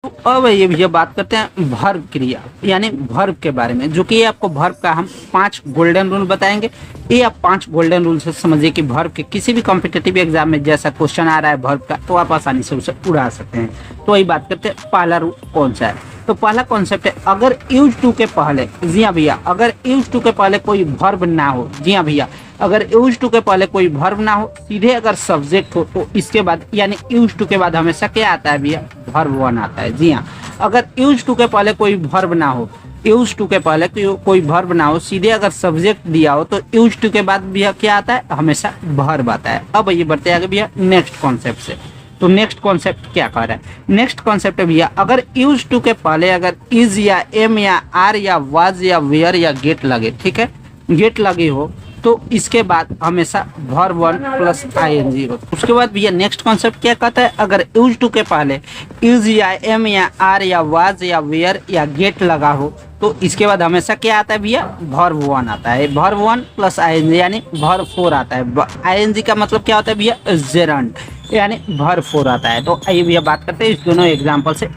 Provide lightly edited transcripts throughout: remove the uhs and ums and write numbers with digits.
तो अब ये भैया बात करते हैं वर्ब क्रिया यानी वर्ब के बारे में, जो कि ये आपको वर्ब का हम 5 गोल्डन रूल बताएंगे। ये आप 5 गोल्डन रूल से समझिए कि वर्ब के किसी भी कॉम्पिटिटिव एग्जाम में जैसा क्वेश्चन आ रहा है वर्ब का, तो आप आसानी से उसे उड़ा सकते हैं। तो वही बात करते हैं पहला रूल कौन सा है। तो पहला कॉन्सेप्ट है, अगर यूज टू के पहले, जी हाँ भैया, अगर यूज टू के पहले कोई वर्ब ना हो, जी हाँ भैया, अगर यूज टू के पहले कोई वर्ब ना हो, सीधे अगर सब्जेक्ट हो, तो इसके बाद यानी यूज टू के बाद हमेशा क्या आता है भैया, वर्ब वन आता है। जी हाँ, अगर यूज टू के पहले कोई वर्ब ना हो, यूज टू के पहले कोई वर्ब ना हो, सीधे अगर सब्जेक्ट दिया हो, तो यूज टू के बाद भैया क्या आता है, हमेशा वर्ब आता है। अब ये बढ़ते आगे भैया नेक्स्ट कॉन्सेप्ट से। तो नेक्स्ट कॉन्सेप्ट क्या कह रहा है, नेक्स्ट कॉन्सेप्ट है भैया, अगर यूज टू के पहले अगर इज या एम या आर या वाज या वेयर या गेट लगे, ठीक है, गेट लगी हो, तो इसके बाद हमेशा वर्ब वन प्लस आईएनजी हो। उसके बाद भैया नेक्स्ट कॉन्सेप्ट क्या कहता है, अगर यूज टू के पहले इज या एम या आर या वाज या वेयर या गेट लगा हो, तो इसके बाद हमेशा क्या आता है भैया, वर्ब वन आता है। वर्ब वन प्लस आईएनजी यानी वर्ब फोर आता है। आईएनजी का मतलब क्या होता है भैया, जेरंड यानी वर्ब फोर आता है। तो आइए भैया बात करते हैं इस दोनों एग्जाम्पल से,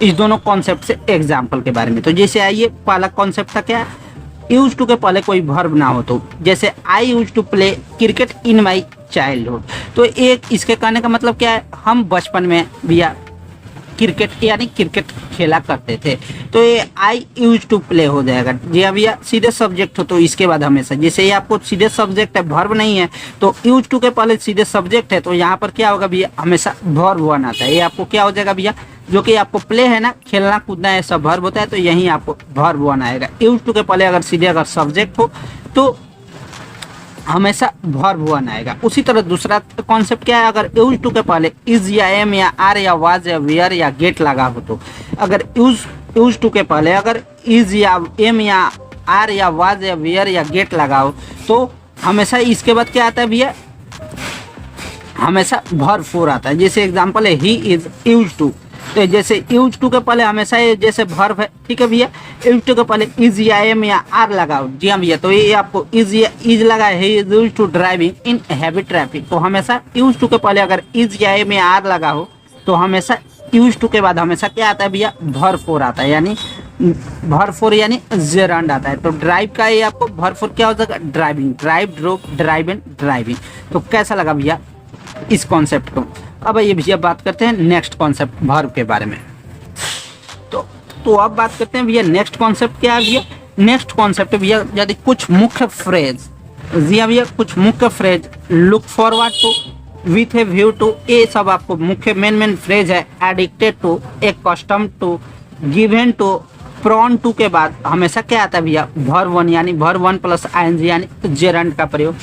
इस दोनों कॉन्सेप्ट से एग्जाम्पल के बारे में। तो जैसे आइए पहला कॉन्सेप्ट था क्या, यूज टू के पहले कोई वर्ब ना हो, तो जैसे I use to play cricket in my childhood. तो एक इसके कहने का मतलब क्या है, हम बचपन में भैया क्रिकेट यानी क्रिकेट खेला करते थे। तो ये आई यूज टू प्ले हो जाएगा। जी हाँ भैया, सीधे सब्जेक्ट हो तो इसके बाद हमेशा, जैसे ये आपको सीधे सब्जेक्ट है, वर्ब नहीं है, तो यूज टू के पहले सीधे सब्जेक्ट है, तो यहाँ पर क्या होगा भैया, हमेशा वर्ब वन आता है। ये आपको क्या हो जाएगा भैया, जो कि आपको प्ले है ना, खेलना कूदना है, सब वर्ब होता है, तो यहीं आपको वर्ब वन आएगा। यूज टू के पहले अगर सीधे अगर सब्जेक्ट हो तो हमेशा वर्ब वन आएगा। उसी तरह दूसरा कॉन्सेप्ट क्या है, अगर यूज टू के पहले इज या एम या आर या वाज या वेयर या गेट लगा हो, तो अगर यूज टू के पहले अगर इज या एम या आर या वाज या वेयर या गेट लगा हो, तो हमेशा इसके बाद क्या आता है भैया, हमेशा वर्ब फोर आता है। जैसे एग्जांपल है ही इज यूज टू, तो जैसे यूज टू के पहले हमेशा ये जैसे वर्ब है, ठीक है भैया, यूज टू के पहले इज या एम या आर लगाओ। जी हाँ भैया, तो ये आपको इज लगा है, is use to driving in heavy traffic, तो हमेशा यूज टू के पहले अगर इज या एम या आर लगा हो, तो हमेशा यूज टू के बाद हमेशा क्या आता है भैया, वर्ब फोर आता है, यानी वर्ब फोर यानी जेरंड आता है। तो ड्राइव का ये आपको वर्ब फोर क्या हो जाएगा, driving, drive, drop, drive and driving. तो कैसा लगा भैया इस कॉन्सेप्ट को। अब ये भैया बात करते हैं नेक्स्ट कॉन्सेप्ट वर्ब के बारे में। तो अब बात करते हैं भैया नेक्स्ट कॉन्सेप्ट क्या है भैया, नेक्स्ट कॉन्सेप्ट भैया यदि कुछ मुख्य फ्रेज, जी हाँ भैया, कुछ मुख्य phrase, look forward to, with a view to, ये सब आपको मुख्य मेन फ्रेज है। Addicted to, accustom to, given to, prone to के बाद हमेशा क्या आता है भैया, वर्ब वन यानी वर्ब वन प्लस आईएनजी यानी जेरंड का प्रयोग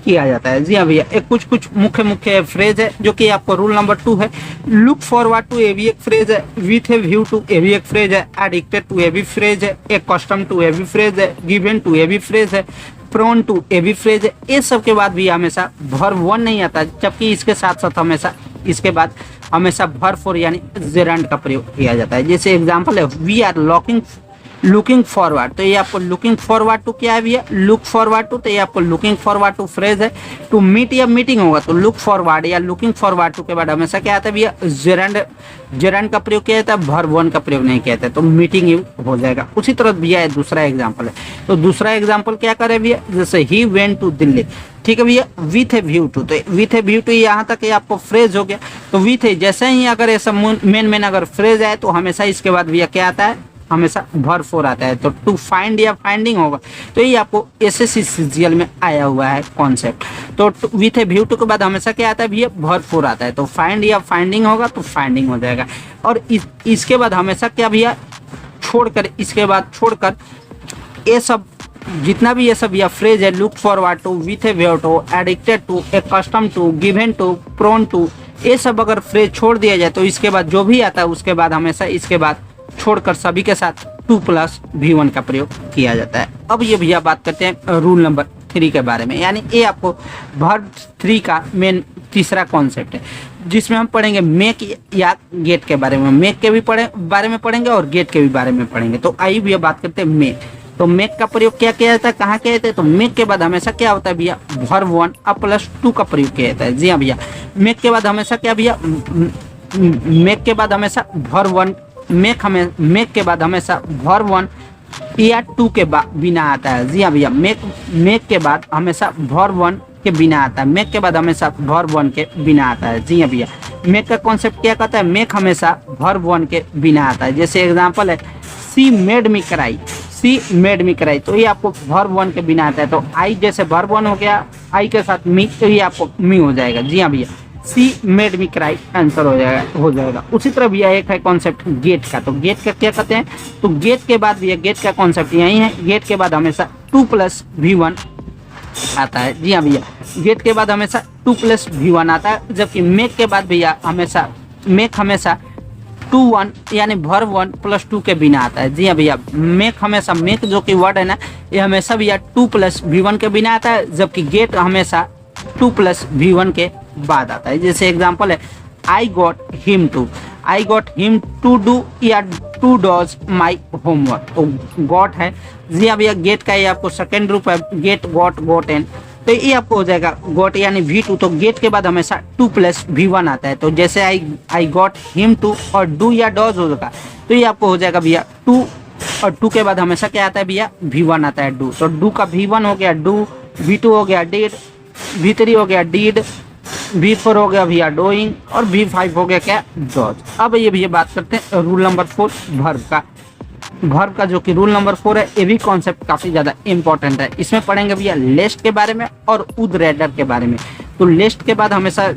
किया जाता है। जी हाँ भैया, एक कुछ मुख्य फ्रेज है, जो कि आपको रूल नंबर 2 है। लुक फॉरवर्ड टू, ये भी एक फ्रेज है। विथ ए व्यू टू, ये भी एक फ्रेज है। एडिक्टेड टू, ये भी फ्रेज है। एकस्टम टू, ये भी फ्रेज है। गिवन टू, ये भी फ्रेज है। प्रोन टू, ये भी फ्रेज है। ये सब के बाद भी हमेशा वर्ब वन नहीं आता, जबकि इसके साथ साथ हमेशा इसके बाद हमेशा वर्ब फोर यानी जेरंड का प्रयोग किया जाता है। जैसे एग्जाम्पल है, वी आर लुकिंग फॉरवर्ड, तो ये आपको लुकिंग फॉरवर्ड टू क्या है भैया, लुक फॉरवर्ड टू, तो ये आपको लुकिंग फॉरवर्ड टू फ्रेज है। टू मीट या मीटिंग होगा, तो लुक फॉरवर्ड या लुकिंग फॉरवर्ड टू के बाद हमेशा क्या आता है भैया, जेरंड का प्रयोग किया जाता है, वर्ब वन का प्रयोग नहीं किया जाता है, तो मीटिंग यू हो जाएगा। उसी तरह भैया दूसरा एग्जाम्पल है, तो दूसरा एग्जाम्पल क्या करे भैया, जैसे ही वेंट टू दिल्ली, ठीक है भैया, विथ ए व्यू टू, तो विथ ए व्यू टू यहाँ तक ये आपको फ्रेज हो गया। तो विथ ए जैसे ही अगर ऐसा मेन अगर फ्रेज है, तो हमेशा इसके बाद भैया क्या आता है, हमेशा वर्ब फोर आता है। तो टू फाइंड या फाइंडिंग होगा, तो ये आपको एसएससी सीजीएल में आया हुआ है कॉन्सेप्ट। तो विथ ए व्यू टू के बाद हमेशा क्या आता है भैया, वर्ब फोर आता है। तो फाइंड या फाइंडिंग होगा तो फाइंडिंग हो जाएगा। और इसके बाद हमेशा क्या भैया, इसके बाद छोड़कर ये सब जितना भी ये सब या फ्रेज है, look forward to, with a view to, addicted to, accustom to, given to, prone to, ये सब अगर फ्रेज छोड़ दिया जाए, तो इसके बाद जो भी आता है उसके बाद हमेशा इसके बाद छोड़कर सभी के साथ 2+V1 का प्रयोग किया जाता है। अब ये भैया बात करते हैं रूल नंबर 3 के बारे में, यानी ये आपको वर्ब 3 का मेन तीसरा कॉन्सेप्ट है, जिसमें हम पढ़ेंगे मेक या गेट के बारे में। मेक के भी बारे में पढ़ेंगे और गेट के भी बारे में पढ़ेंगे। तो आइए भैया बात करते हैं मेक। तो मेक का प्रयोग क्या किया जाता है, कहाँ किया जाता है, तो मेक के बाद हमेशा क्या होता है भैया, वर्ब वन +2 का प्रयोग किया जाता है। जी हाँ भैया, मेक के बाद हमेशा क्या भैया, मेक के बाद हमेशा वर्ब वन, मेक के बाद हमेशा वर्ब वन या टू के बिना आता है। जी हाँ भैया, मेक के बाद हमेशा वर्ब वन के बिना आता है, मेक के बाद हमेशा वर्ब वन के बिना आता है। जी हाँ भैया, मेक का कॉन्सेप्ट क्या कहता है, मेक हमेशा वर्ब वन के बिना आता है। जैसे एग्जांपल है सी मेड मी क्राई, सी मेड मी क्राई, तो ये आपको वर्ब वन के बिना आता है। तो आई जैसे वर्ब वन हो गया, आई के साथ मी, तो ये आपको मी हो जाएगा। जी हाँ भैया, सी मेड मी क्राई आंसर हो जाएगा। उसी तरह भैया एक है कॉन्सेप्ट गेट का, तो गेट का क्या कहते हैं, तो गेट के बाद भैया गेट का कॉन्सेप्ट यही है, गेट के बाद हमेशा 2+V1 आता है। जी हाँ भैया, गेट के बाद हमेशा 2+V1 आता है, जबकि मेक के बाद भैया मेक हमेशा 2-1 यानी वर्ब 1 + 2 के बिना आता है। जी हाँ भैया, मेक जो कि वर्ड है ना, ये हमेशा भैया 2+V1 के बिना आता है, जबकि गेट हमेशा 2+V1 के बाद आता है। जैसे एग्जांपल है I got him to do या टू डॉज माई होमवर्क, तो गॉट है। जी हाँ भैया, गेट का ये आपको सेकेंड रूप है, गेट गॉट एन, तो ये आपको हो जाएगा गॉट यानी V2, तो गेट के बाद हमेशा 2+V1 आता है। तो जैसे आई गॉट हिम टू और डू या डॉज होगा, तो ये आपको हो जाएगा भैया 2, और 2 के बाद हमेशा क्या आता है भैया, V1 आता है, डू। तो डू का V1 हो गया डू, V2 हो गया डिड, V3 हो गया डीड, V4 हो गया भैया डूइंग, और V5 हो गया क्या, डॉज। अब ये भैया बात करते हैं रूल नंबर 4 वर्ब का जो कि रूल नंबर 4 है, ये भी कॉन्सेप्ट काफी ज्यादा इंपॉर्टेंट है। इसमें पढ़ेंगे भैया लेस्ट के बारे में और उद रेडर के बारे में। तो लेस्ट के बाद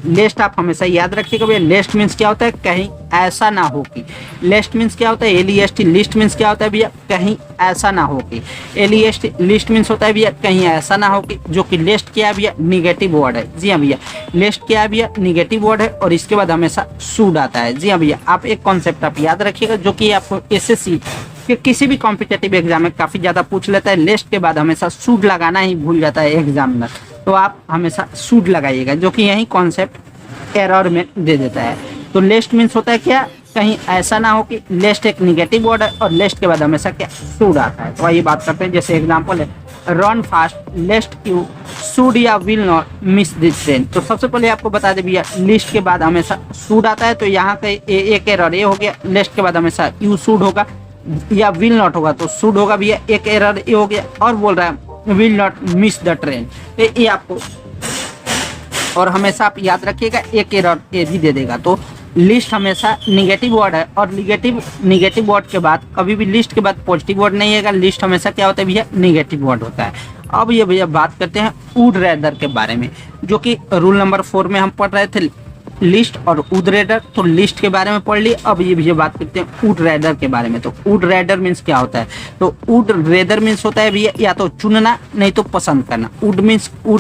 लेस्ट आप हमेशा याद रखिएगा भैया, लेस्ट मीन्स क्या होता है, कहीं ऐसा ना हो कि, लेस्ट मीन्स क्या होता है, LEST, लिस्ट मीन्स क्या होता है भैया, कहीं ऐसा ना हो कि, LEST लिस्ट मीन्स होता है भैया कहीं ऐसा ना हो कि, जो कि लिस्ट क्या है भैया, निगेटिव वर्ड है। जी हाँ भैया, लिस्ट क्या है भैया, निगेटिव वर्ड है, और इसके बाद हमेशा शुड आता है। जी हाँ भैया, आप एक कॉन्सेप्ट आप याद रखिएगा, जो कि आपको SSC कि किसी भी कॉम्पिटेटिव एग्जाम में काफी ज्यादा पूछ लेता है, लिस्ट के बाद हमेशा शुड लगाना ही भूल जाता है एग्जामिनर, तो आप हमेशा शुड लगाइएगा, जो कि यही कॉन्सेप्ट एरर में दे देता है। तो लिस्ट मीन्स होता है क्या, कहीं ऐसा ना हो कि, लिस्ट एक निगेटिव वर्ड है, और लिस्ट के बाद हमेशा क्या, शुड आता है। तो आइए बात करते हैं, जैसे एग्जांपल है run fast lest you should या will not miss this train. तो सबसे पहले आपको बता दें भैया, लिस्ट के बाद हमेशा शुड आता है, तो यहाँ पे एक एरर ये हो गया, लिस्ट के बाद हमेशा यू शुड होगा या विल नॉट होगा, तो शुड होगा भैया, एक एरर ये हो गया, और बोल रहा है will not miss the train, ये आपको, और हमेशा आप याद रखिएगा एक एरर ये भी दे देगा। तो लिस्ट हमेशा निगेटिव वर्ड है, और निगेटिव वर्ड के बाद कभी भी लिस्ट के बाद पॉजिटिव वर्ड नहीं आएगा, लिस्ट हमेशा क्या होता है भैया, निगेटिव वर्ड होता है। अब ये भैया बात करते हैं वुड रेदर के बारे में, जो कि रूल नंबर 4 में हम पढ़ रहे थे लिस्ट और वुड रेदर, तो लिस्ट के बारे में पढ़ लिए। अब ये भैया बात करते हैं वुड रेदर के बारे में। तो वुड रेदर मीन्स क्या होता है, तो वुड रेदर मीन्स होता है भैया या तो चुनना नहीं तो पसंद करना। वुड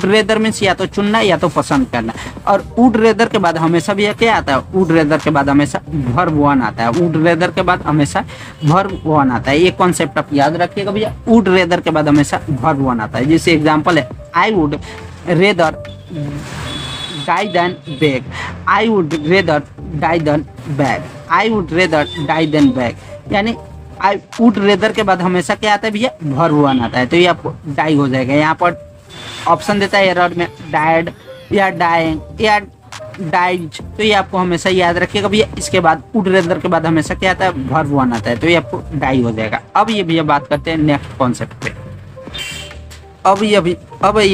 रेदर मीन्स या तो चुनना या तो पसंद करना, और वुड रेदर के बाद हमेशा भैया क्या आता है, वुड रेदर के बाद हमेशा वर्ब वन आता है, वुड रेदर के बाद हमेशा वर्ब वन आता है। ये कॉन्सेप्ट आप याद रखिएगा भैया, वुड रेदर के बाद हमेशा वर्ब वन आता है। जैसे एग्जाम्पल है I would rather die than beg, I would rather die than beg, I would rather die than beg, यानी I would rather के बाद हमेशा क्या आता है भैया, वर्ब वन आता है, तो ये आपको डाई हो जाएगा। यहाँ पर ऑप्शन देता है एरर में डाइड या डाइंग या डाइज, तो ये आपको हमेशा याद रखिएगा भैया। इसके बाद वुड रेदर के बाद हमेशा क्या आता है, वर्ब वन आता है, तो ये आपको डाई हो जाएगा। अब ये भैया बात करते हैं नेक्स्ट कॉन्सेप्ट पे। अब ये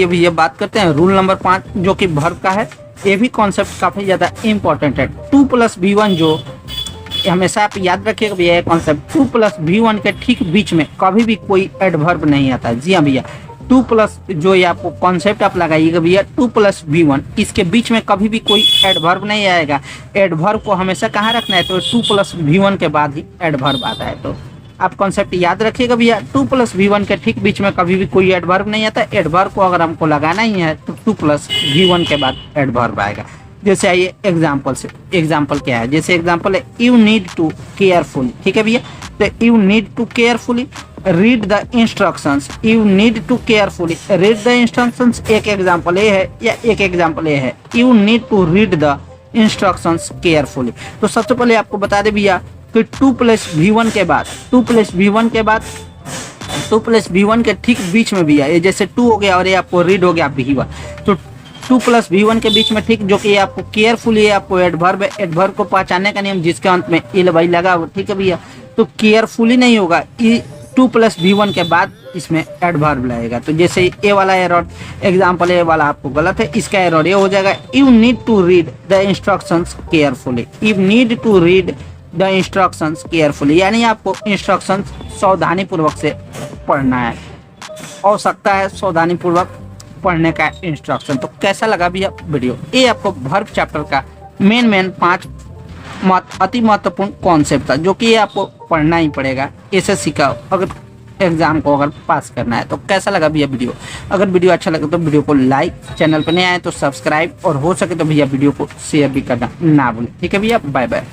भैया बात करते हैं रूल नंबर 5, जो कि वर्ब का है। ये भी कॉन्सेप्ट काफी ज्यादा इंपॉर्टेंट है। 2+V1 जो हमेशा आप याद रखिएगा भैया, ये कॉन्सेप्ट 2+V1 के ठीक बीच में कभी भी कोई एडवर्ब नहीं आता। जी हाँ भैया, 2+ जो ये आपको कॉन्सेप्ट आप लगाइएगा भैया, 2+V1 इसके बीच में कभी भी कोई एडवर्ब नहीं आएगा। एडवर्ब को हमेशा कहाँ रखना है, तो 2+V1 के बाद ही एडवर्ब आता है। तो आप कॉन्सेप्ट याद रखिएगा भैया, 2+V1 के ठीक बीच में कभी भी कोई एडवर्ब नहीं आता। एडवर्ब को अगर हमको लगाना ही है तो 2+V1 के बाद एडवर्ब आएगा। जैसे आइए एग्जाम्पल क्या है, जैसे एग्जाम्पल है यू नीड टू केयरफुली, ठीक है भैया, तो you need to carefully read the instructions, you need to carefully read the instructions, एक एग्जाम्पल ये है या एक एग्जाम्पल ये है, you need to read the instructions carefully. तो सबसे पहले आपको बता दे भैया कि 2+V1 के बाद 2+V1 के ठीक बीच में भी है, ये जैसे 2 हो गया और ये आपको रीड हो गया V1, तो टू प्लस V1 के बीच में, ठीक, जो कि आपको केयरफुली आपको एडवर्ब को पहचानने का नियम जिसके अंत में इल वाई लगा हो, ठीक है भैया। तो केयरफुली नहीं होगा, टू प्लस V1 के बाद इसमें एडवर्ब लगेगा। तो जैसे ए वाला एरर, एग्जाम्पल ए वाला आपको गलत है, इसका एरर ये हो जाएगा, you need to read the instructions carefully. You need to read the instructions carefully, यानी आपको इंस्ट्रक्शंस सावधानी पूर्वक से पढ़ना है, आवश्यकता है सावधानी पूर्वक पढ़ने का इंस्ट्रक्शन। तो कैसा लगा भैया वीडियो? ये आपको वर्ब चैप्टर का मेन 5 अति महत्वपूर्ण कॉन्सेप्ट था, जो कि ये आपको पढ़ना ही पड़ेगा एसएससी का अगर एग्जाम को अगर पास करना है। तो कैसा लगा भैया वीडियो? अगर वीडियो अच्छा लगे तो वीडियो को लाइक, चैनल पर नए आए तो सब्सक्राइब, और हो सके तो भैया वीडियो को शेयर भी करना ना भूलें। ठीक है भैया, बाय बाय।